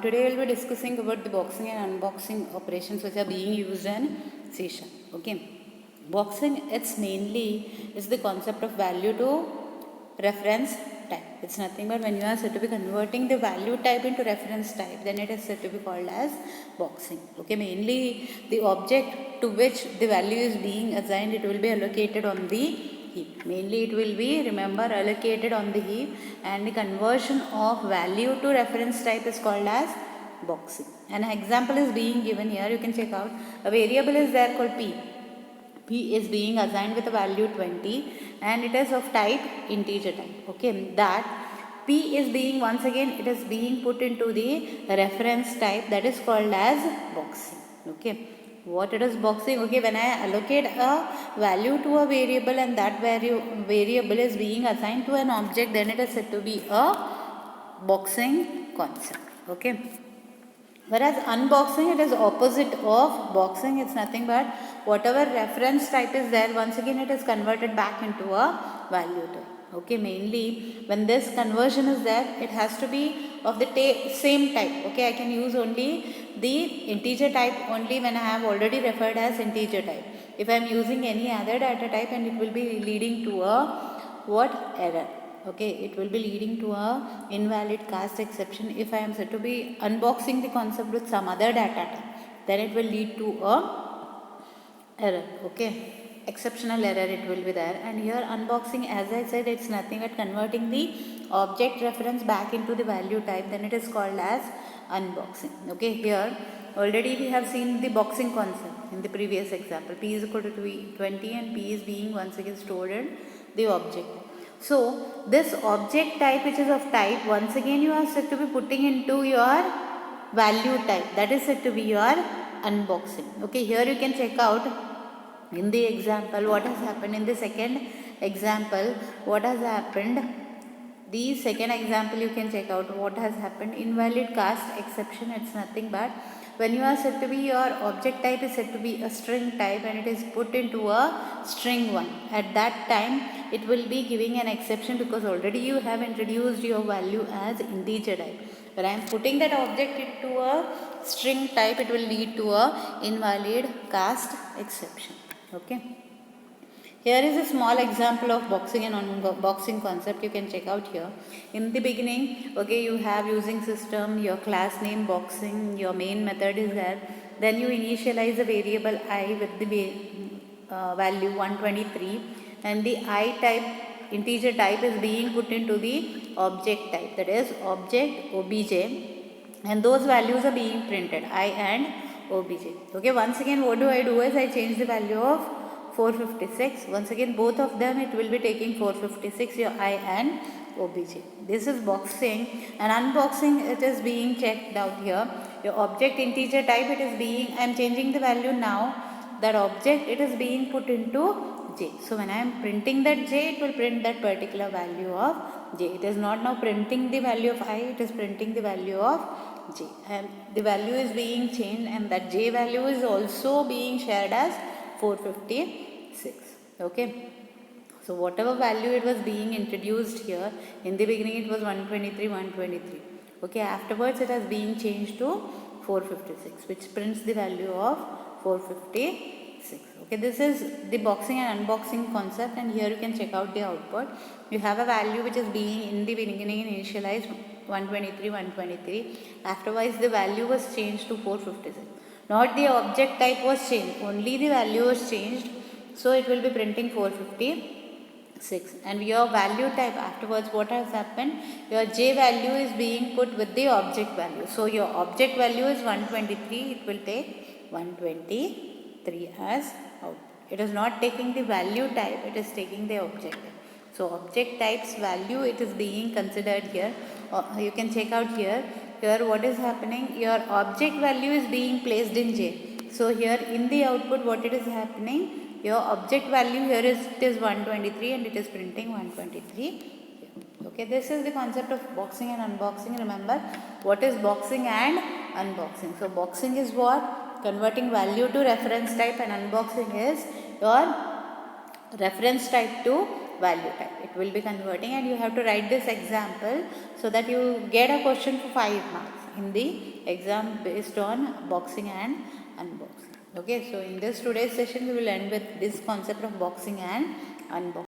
Today we'll be discussing about the boxing and unboxing operations which are being used in C#. Okay, boxing it's mainly is the concept of value to reference type. It's nothing but when you are said to be converting the value type into reference type, then it is said to be called as boxing. Okay, mainly the object to which the value is being assigned, it will be allocated on the heap. Mainly it will be, remember, allocated on the heap, and the conversion of value to reference type is called as boxing. An example is being given here. You can check out a variable is there called p. P is being assigned with a value 20 and it is of type integer type. Okay, that P is being, once again it is being put into the reference type, that is called as boxing. Okay, what it is boxing? Okay, when I allocate a value to a variable and that variable is being assigned to an object, then it is said to be a boxing concept. Okay, whereas unboxing, it is opposite of boxing. It's nothing but whatever reference type is there, once again it is converted back into a value type. Okay, mainly when this conversion is there, it has to be of the same type. Okay, I can use only the integer type only when I have already referred as integer type. If I am using any other data type, and it will be leading to a what error. Okay, it will be leading to a invalid cast exception. If I am said to be unboxing the concept with some other data type, then it will lead to a error. Okay, exceptional error it will be there. And here unboxing, as I said, it's nothing but converting the object reference back into the value type, then it is called as unboxing. Okay, here already we have seen the boxing concept in the previous example. P is equal to 20 and P is being once again stored in the object. So this object type which is of type, once again you are said to be putting into your value type, that is said to be your unboxing. Okay, here you can check out in the example what has happened. In the second example, what has happened, the second example you can check out what has happened. Invalid cast exception, it's nothing but when you are said to be, your object type is said to be a string type and it is put into a string one. At that time it will be giving an exception because already you have introduced your value as integer type. When I am putting that object into a string type, it will lead to a invalid cast exception. Okay, here is a small example of boxing and unboxing concept. You can check out here. In the beginning, okay, you have using system, your class name boxing, your main method is there. Then you initialize a variable I with the value 123, and the I type, integer type, is being put into the object type, that is object obj, and those values are being printed, I and obj. Okay, once again what do? Is I change the value of 456. Once again both of them it will be taking 456, your I and obj. This is boxing. And unboxing, it is being checked out here. Your object integer type, it is being, I am changing the value now, that object it is being put into j. So when I am printing that j, it will print that particular value of j. It is not now printing the value of I, it is printing the value of j, and the value is being changed, and that j value is also being shared as 456. Okay, so whatever value it was being introduced here, in the beginning it was 123. Okay, afterwards it has been changed to 456, which prints the value of 456. Okay, this is the boxing and unboxing concept, and here you can check out the output. You have a value which is being in the beginning initialized 123. Afterwards the value was changed to 456. Not the object type was changed, only the value was changed. So it will be printing 456. And your value type, afterwards what has happened, your j value is being put with the object value. So your object value is 123, it will take 123 as output. It is not taking the value type, it is taking the object type. So object type's value, it is being considered here. You can check out here. Here what is happening, your object value is being placed in j. So here in the output what it is happening, your object value here is, it is 123 and it is printing 123 here. Okay, this is the concept of boxing and unboxing. Remember what is boxing and unboxing. So boxing is what? Converting value to reference type, and unboxing is your reference type to value type. It will be converting, and you have to write this example so that you get a question for 5 marks. in the exam based on boxing and unboxing. Okay, so in this today's session we will end with this concept of boxing and unboxing.